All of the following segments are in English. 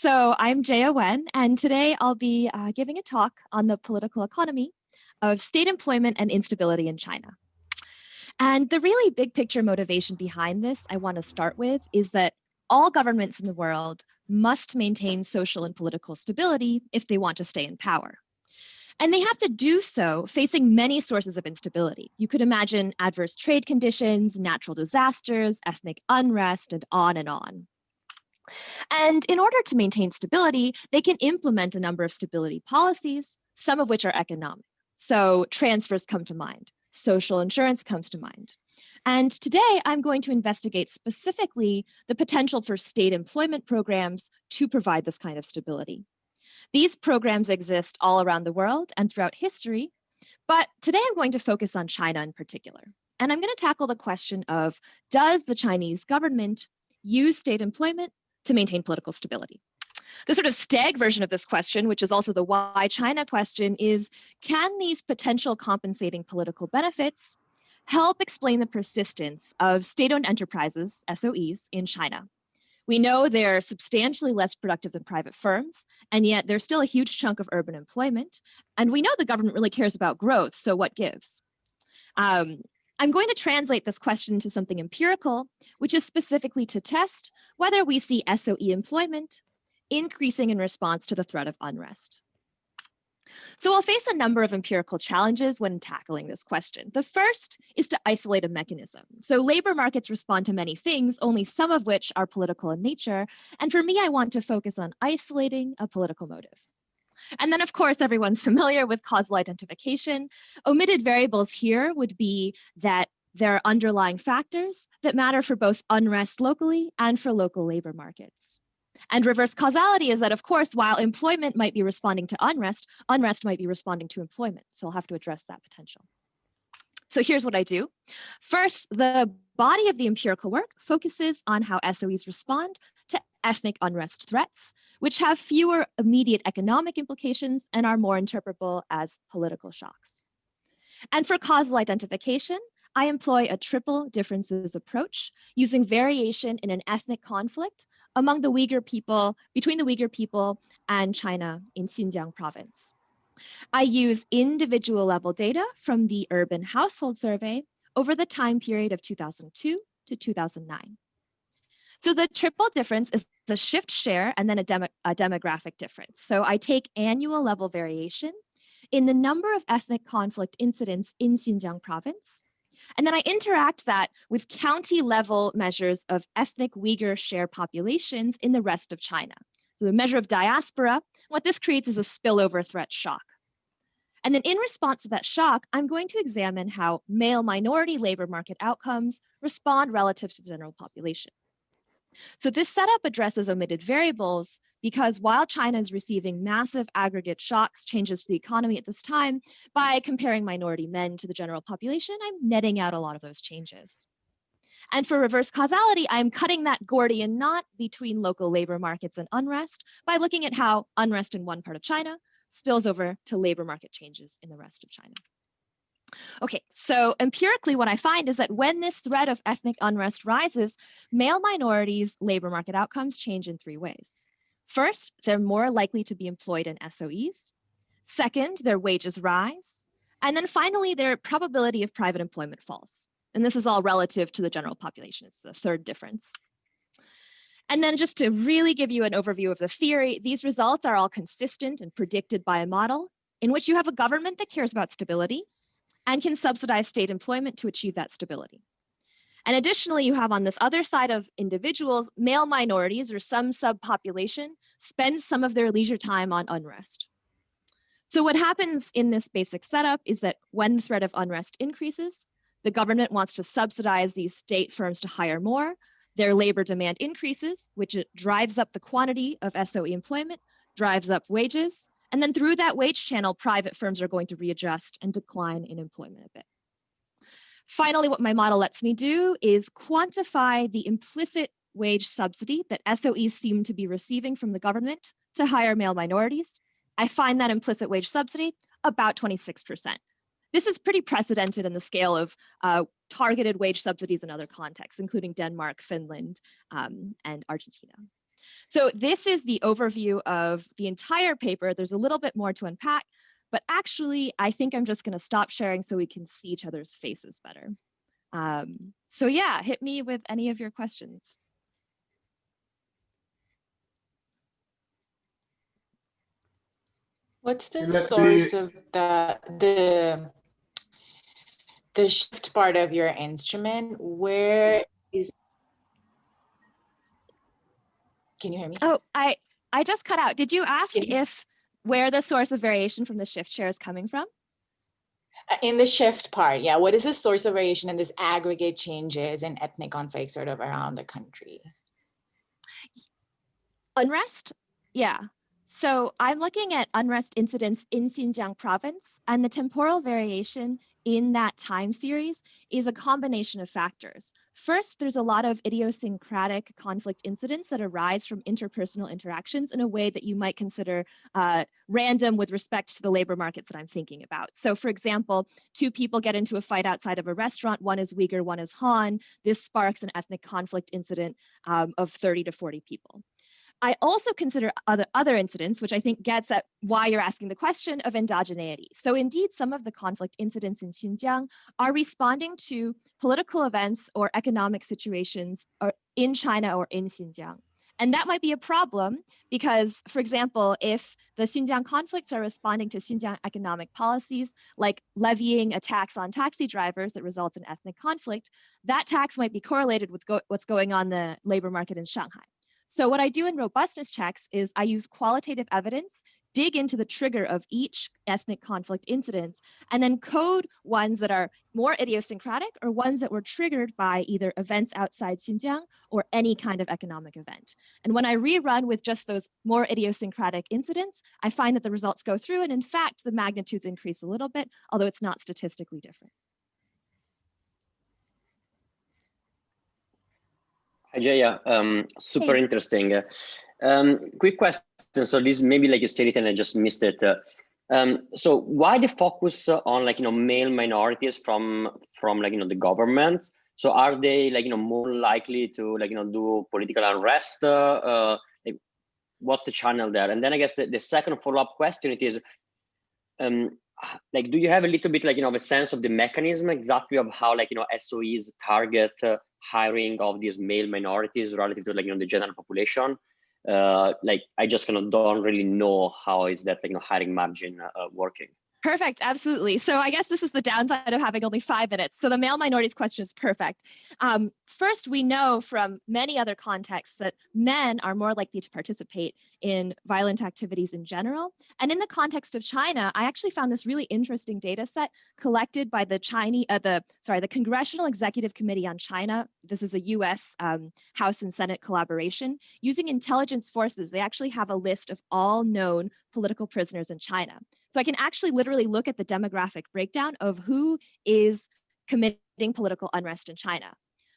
So I'm Jaya Wen, and today I'll be giving a talk on the political economy of state employment and instability in China. And the really big picture motivation behind this I want to start with is that all governments in the world must maintain social and political stability if they want to stay in power. And they have to do so facing many sources of instability. You could imagine adverse trade conditions, natural disasters, ethnic unrest, and on and on. And in order to maintain stability, they can implement a number of stability policies, some of which are economic. So transfers come to mind, social insurance comes to mind. And today I'm going to investigate specifically the potential for state employment programs to provide this kind of stability. These programs exist all around the world and throughout history, but today I'm going to focus on China in particular. And I'm going to tackle the question of, does the Chinese government use state employment to maintain political stability? The sort of stag version of this question, which is also the why China question, is can these potential compensating political benefits help explain the persistence of state-owned enterprises, SOEs, in China? We know they're substantially less productive than private firms, and yet there's still a huge chunk of urban employment. And we know the government really cares about growth, so what gives? I'm going to translate this question into something empirical, which is specifically to test whether we see SOE employment increasing in response to the threat of unrest. So I'll face a number of empirical challenges when tackling this question. The first is to isolate a mechanism. So labor markets respond to many things, only some of which are political in nature. And for me, I want to focus on isolating a political motive. And then, of course, everyone's familiar with causal identification. Omitted variables here would be that there are underlying factors that matter for both unrest locally and for local labor markets. And reverse causality is that, of course, while employment might be responding to unrest, unrest might be responding to employment. So I'll have to address that potential. So here's what I do. First, the body of the empirical work focuses on how SOEs respond to ethnic unrest threats, which have fewer immediate economic implications and are more interpretable as political shocks. And for causal identification, I employ a triple differences approach using variation in an ethnic conflict among the Uyghur people, between the Uyghur people and China in Xinjiang province. I use individual level data from the Urban Household Survey over the time period of 2002 to 2009. So the triple difference is the shift share and then a demographic difference. So I take annual level variation in the number of ethnic conflict incidents in Xinjiang province, and then I interact that with county level measures of ethnic Uyghur share populations in the rest of China. So the measure of diaspora, what this creates is a spillover threat shock. And then in response to that shock, I'm going to examine how male minority labor market outcomes respond relative to the general population. So this setup addresses omitted variables because while China is receiving massive aggregate shocks, changes to the economy at this time, by comparing minority men to the general population, I'm netting out a lot of those changes. And for reverse causality, I'm cutting that Gordian knot between local labor markets and unrest by looking at how unrest in one part of China spills over to labor market changes in the rest of China. Okay, so empirically what I find is that when this threat of ethnic unrest rises, male minorities' labor market outcomes change in three ways. First, they're more likely to be employed in SOEs. Second, their wages rise. And then finally, their probability of private employment falls. And this is all relative to the general population. It's the third difference. And then just to really give you an overview of the theory, these results are all consistent and predicted by a model in which you have a government that cares about stability and can subsidize state employment to achieve that stability. And additionally, you have on this other side of individuals, male minorities or some subpopulation spend some of their leisure time on unrest. So what happens in this basic setup is that when the threat of unrest increases, the government wants to subsidize these state firms to hire more, their labor demand increases, which it drives up the quantity of SOE employment, drives up wages, and then through that wage channel, private firms are going to readjust and decline in employment a bit. Finally, what my model lets me do is quantify the implicit wage subsidy that SOEs seem to be receiving from the government to hire male minorities. I find that implicit wage subsidy about 26%. This is pretty precedented in the scale of targeted wage subsidies in other contexts, including Denmark, Finland, and Argentina. So this is the overview of the entire paper. There's a little bit more to unpack, but actually, I think I'm just going to stop sharing so we can see each other's faces better. So yeah, hit me with any of your questions. What's the source of the shift part of your instrument? Where is? Can you hear me? Oh, I just cut out. Did you ask if where the source of variation from the shift share is coming from? In the shift part, yeah. What is the source of variation in this aggregate changes in ethnic conflict sort of around the country? Unrest? Yeah. So I'm looking at unrest incidents in Xinjiang province, and the temporal variation in that time series is a combination of factors. First, there's a lot of idiosyncratic conflict incidents that arise from interpersonal interactions in a way that you might consider random with respect to the labor markets that I'm thinking about. So for example, two people get into a fight outside of a restaurant, one is Uyghur, one is Han. This sparks an ethnic conflict incident of 30 to 40 people. I also consider other incidents, which I think gets at why you're asking the question of endogeneity. So indeed, some of the conflict incidents in Xinjiang are responding to political events or economic situations in China or in Xinjiang. And that might be a problem because, for example, if the Xinjiang conflicts are responding to Xinjiang economic policies, like levying a tax on taxi drivers that results in ethnic conflict, that tax might be correlated with what's going on in the labor market in Shanghai. So what I do in robustness checks is I use qualitative evidence, dig into the trigger of each ethnic conflict incident, and then code ones that are more idiosyncratic or ones that were triggered by either events outside Xinjiang or any kind of economic event. And when I rerun with just those more idiosyncratic incidents, I find that the results go through, and in fact, the magnitudes increase a little bit, although it's not statistically different. Hi, Jaya. Super Hey. interesting. Quick question. So this maybe like you said it and I just missed it. So why the focus on like male minorities from like the government? So are they like more likely to like do political unrest? Like, what's the channel there? And then I guess the second follow-up question it is, like, do you have a little bit like a sense of the mechanism exactly of how like SOEs target hiring of these male minorities relative to like the general population? Like I just kind of don't really know how is that like hiring margin working. Perfect, absolutely. So I guess this is the downside of having only 5 minutes. So the male minorities question is perfect. First, we know from many other contexts that men are more likely to participate in violent activities in general. And in the context of China, I actually found this really interesting data set collected by the Congressional Executive Committee on China. This is a US House and Senate collaboration. Using intelligence forces, they actually have a list of all known political prisoners in China. So I can actually literally look at the demographic breakdown of who is committing political unrest in China.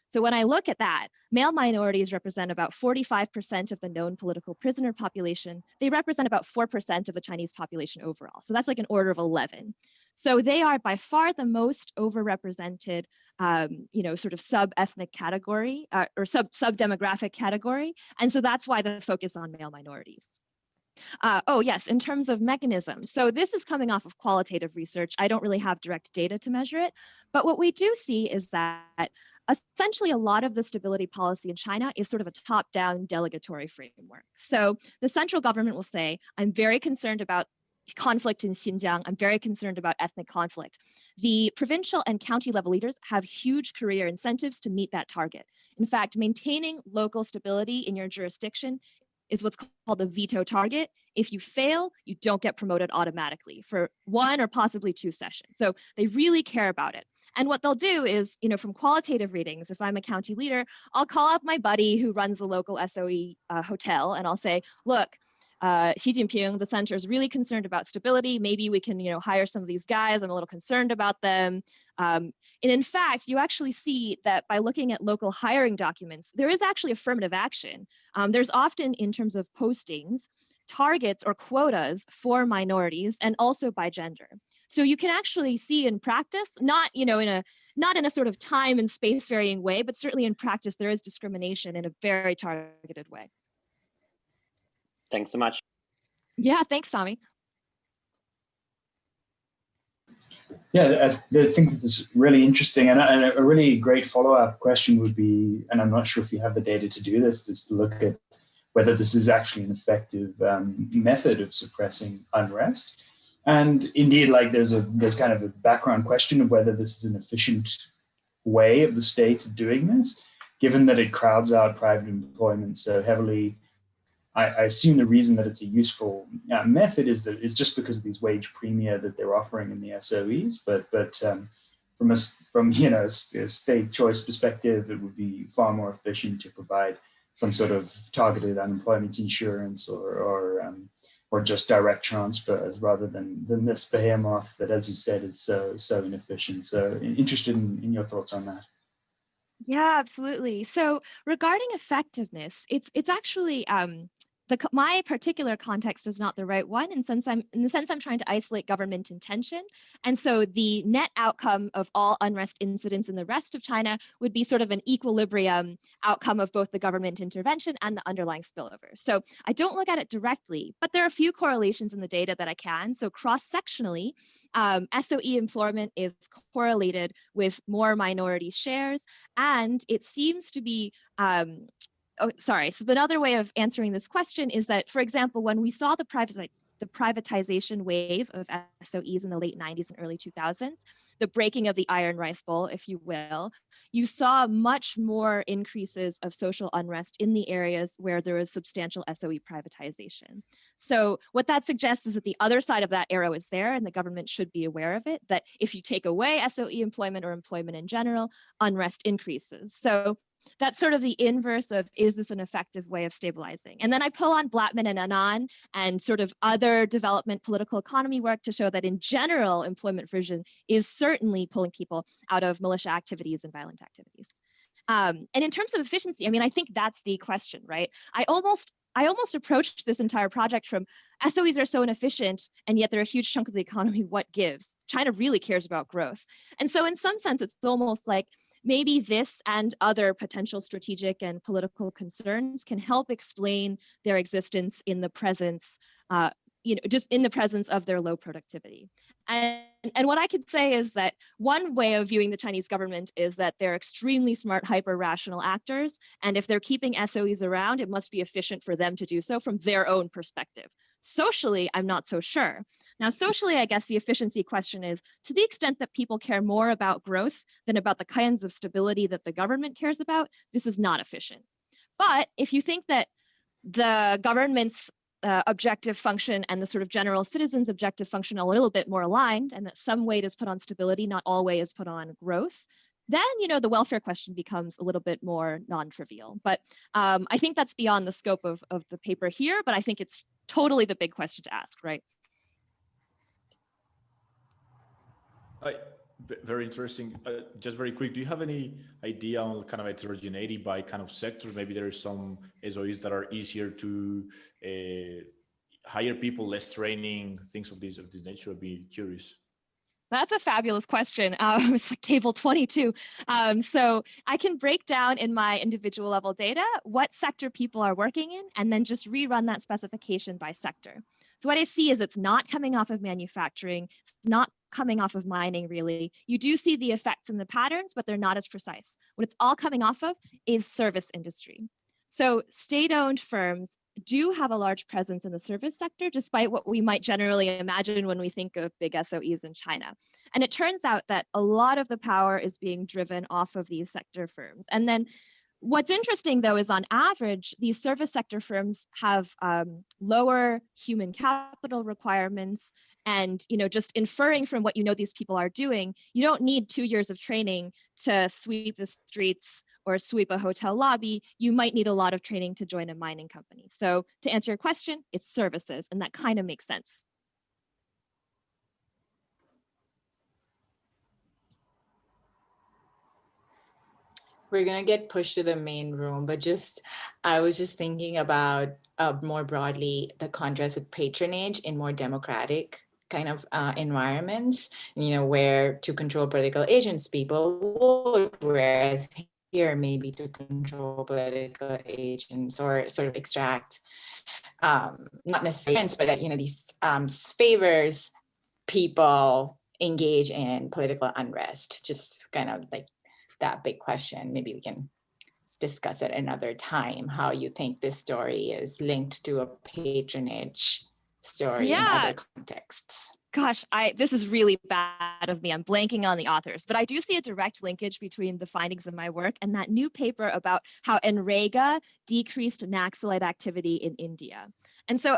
So when I look at that, male minorities represent about 45% of the known political prisoner population. They represent about 4% of the Chinese population overall. So that's like an order of 11. So they are by far the most overrepresented, sort of sub-ethnic category or sub-demographic category. And so that's why the focus on male minorities. Oh, yes, in terms of mechanism. So this is coming off of qualitative research. I don't really have direct data to measure it. But what we do see is that essentially a lot of the stability policy in China is sort of a top-down delegatory framework. So the central government will say, I'm very concerned about conflict in Xinjiang. I'm very concerned about ethnic conflict. The provincial and county level leaders have huge career incentives to meet that target. In fact, maintaining local stability in your jurisdiction is what's called a veto target. If you fail, you don't get promoted automatically for 1 or possibly 2 sessions. So they really care about it. And what they'll do is, from qualitative readings, if I'm a county leader, I'll call up my buddy who runs the local SOE hotel and I'll say, look, Xi Jinping, the center is really concerned about stability. Maybe we can, hire some of these guys. I'm a little concerned about them. And in fact, you actually see that by looking at local hiring documents, there is actually affirmative action. There's often, in terms of postings, targets or quotas for minorities and also by gender. So you can actually see in practice, not in a sort of time and space varying way, but certainly in practice, there is discrimination in a very targeted way. Thanks so much. Yeah, thanks, Tommy. Yeah, I think this is really interesting, and a really great follow-up question would be, and I'm not sure if you have the data to do this, is to look at whether this is actually an effective method of suppressing unrest. And indeed, like there's kind of a background question of whether this is an efficient way of the state doing this, given that it crowds out private employment so heavily. I assume the reason that it's a useful method is just because of these wage premia that they're offering in the SOEs. But from a state choice perspective, it would be far more efficient to provide some sort of targeted unemployment insurance or just direct transfers rather than this behemoth that, as you said, is so inefficient. So interested in your thoughts on that. Yeah, absolutely. So regarding effectiveness, it's actually my particular context is not the right one, in the sense I'm trying to isolate government intention. And so the net outcome of all unrest incidents in the rest of China would be sort of an equilibrium outcome of both the government intervention and the underlying spillover. So I don't look at it directly, but there are a few correlations in the data that I can. So cross-sectionally, SOE employment is correlated with more minority shares, and it seems to be so another way of answering this question is that, for example, when we saw the privatization wave of SOEs in the late 90s and early 2000s, the breaking of the iron rice bowl, if you will, you saw much more increases of social unrest in the areas where there was substantial SOE privatization. So what that suggests is that the other side of that arrow is there, and the government should be aware of it, that if you take away SOE employment or employment in general, unrest increases. So that's sort of the inverse of, is this an effective way of stabilizing? And then I pull on Blattman and Anand and sort of other development political economy work to show that in general, employment provision is certainly pulling people out of militia activities and violent activities. And in terms of efficiency, I mean, I think that's the question, right? I almost approached this entire project from SOEs are so inefficient, and yet they're a huge chunk of the economy. What gives? China really cares about growth. And so in some sense, it's almost like maybe this and other potential strategic and political concerns can help explain their existence in the presence, just in the presence of their low productivity. And what I could say is that one way of viewing the Chinese government is that they're extremely smart, hyper-rational actors. And if they're keeping SOEs around, it must be efficient for them to do so from their own perspective. Socially, I'm not so sure. Now, socially, I guess the efficiency question is, to the extent that people care more about growth than about the kinds of stability that the government cares about, this is not efficient. But if you think that the government's objective function and the sort of general citizens' objective function are a little bit more aligned, and that some weight is put on stability, not all weight is put on growth, then the welfare question becomes a little bit more non-trivial. But I think that's beyond the scope of the paper here, but I think it's totally the big question to ask, right? Very interesting. Just very quick, do you have any idea on kind of heterogeneity by kind of sectors? Maybe there are some SOEs that are easier to hire people, less training, things of this nature. I'd be curious. That's a fabulous question. It's like table 22. So I can break down in my individual level data what sector people are working in, and then just rerun that specification by sector. So what I see is it's not coming off of manufacturing, it's not coming off of mining really. You do see the effects and the patterns, but they're not as precise. What it's all coming off of is service industry. So state-owned firms do have a large presence in the service sector, despite what we might generally imagine when we think of big SOEs in China. And it turns out that a lot of the power is being driven off of these sector firms. And then what's interesting, though, is on average, these service sector firms have lower human capital requirements. And just inferring from what these people are doing, you don't need 2 years of training to sweep the streets or sweep a hotel lobby. You might need a lot of training to join a mining company. So to answer your question, it's services, and that kind of makes sense. We're going to get pushed to the main room, but I was just thinking about more broadly the contrast with patronage in more democratic kind of environments, where to control political agents, people vote, whereas maybe to control political agents or sort of extract, not necessarily, but that, these favors people engage in political unrest. Just kind of like that big question. Maybe we can discuss it another time, how you think this story is linked to a patronage story in other contexts. Gosh, this is really bad of me. I'm blanking on the authors, but I do see a direct linkage between the findings of my work and that new paper about how NREGA decreased Naxalite activity in India. And so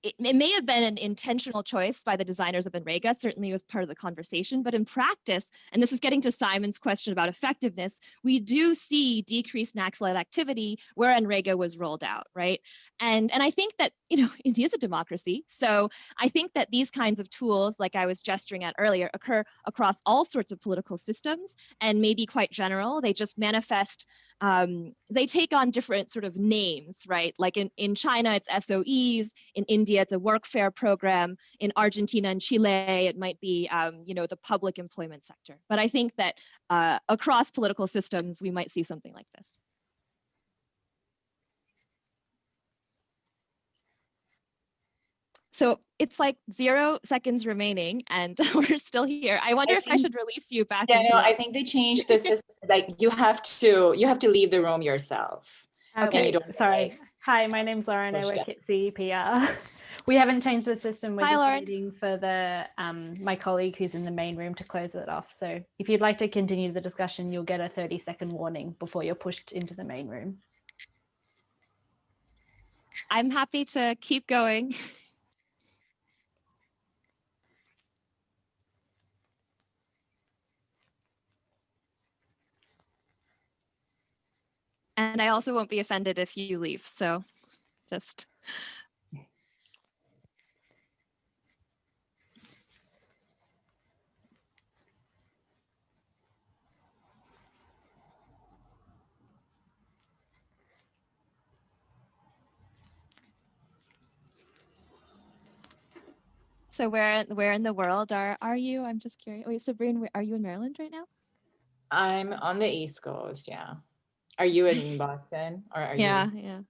it may have been an intentional choice by the designers of NREGA, certainly was part of the conversation, but in practice, and this is getting to Simon's question about effectiveness, we do see decreased Naxalite activity where NREGA was rolled out, right? And I think that, India is a democracy. So I think that these kinds of tools, like I was gesturing at earlier, occur across all sorts of political systems and may be quite general. They just manifest, they take on different sort of names, right? Like in China, it's SOEs. In India, it's a workfare program. In Argentina and Chile, it might be, the public employment sector. But I think that across political systems, we might see something like this. So it's like 0 seconds remaining and we're still here. I wonder if I should release you back. Yeah, no, I think they changed the system. Like you have to leave the room yourself. Okay, sorry. Hi, my name's Lauren. I work at CEPR. We haven't changed the system. We're just waiting for the my colleague who's in the main room to close it off. So if you'd like to continue the discussion, you'll get a 30-second warning before you're pushed into the main room. I'm happy to keep going. And I also won't be offended if you leave, so just. So where in the world are you? I'm just curious. Wait, Sabrina, are you in Maryland right now? I'm on the East Coast, yeah. Are you in Boston or are you? Yeah.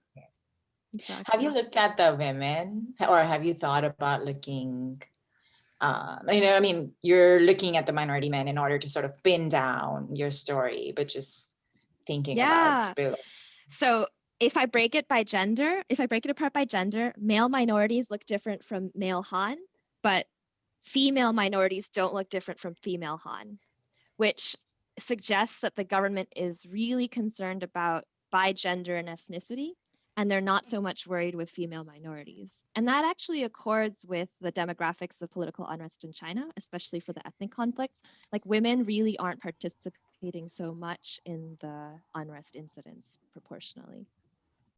Exactly. Have you looked at the women or have you thought about looking, you're looking at the minority men in order to sort of pin down your story, but just thinking about spill. So if I break it apart by gender, male minorities look different from male Han, but female minorities don't look different from female Han, which suggests that the government is really concerned about by gender and ethnicity, and they're not so much worried with female minorities. And that actually accords with the demographics of political unrest in China, especially for the ethnic conflicts. Like women really aren't participating so much in the unrest incidents proportionally.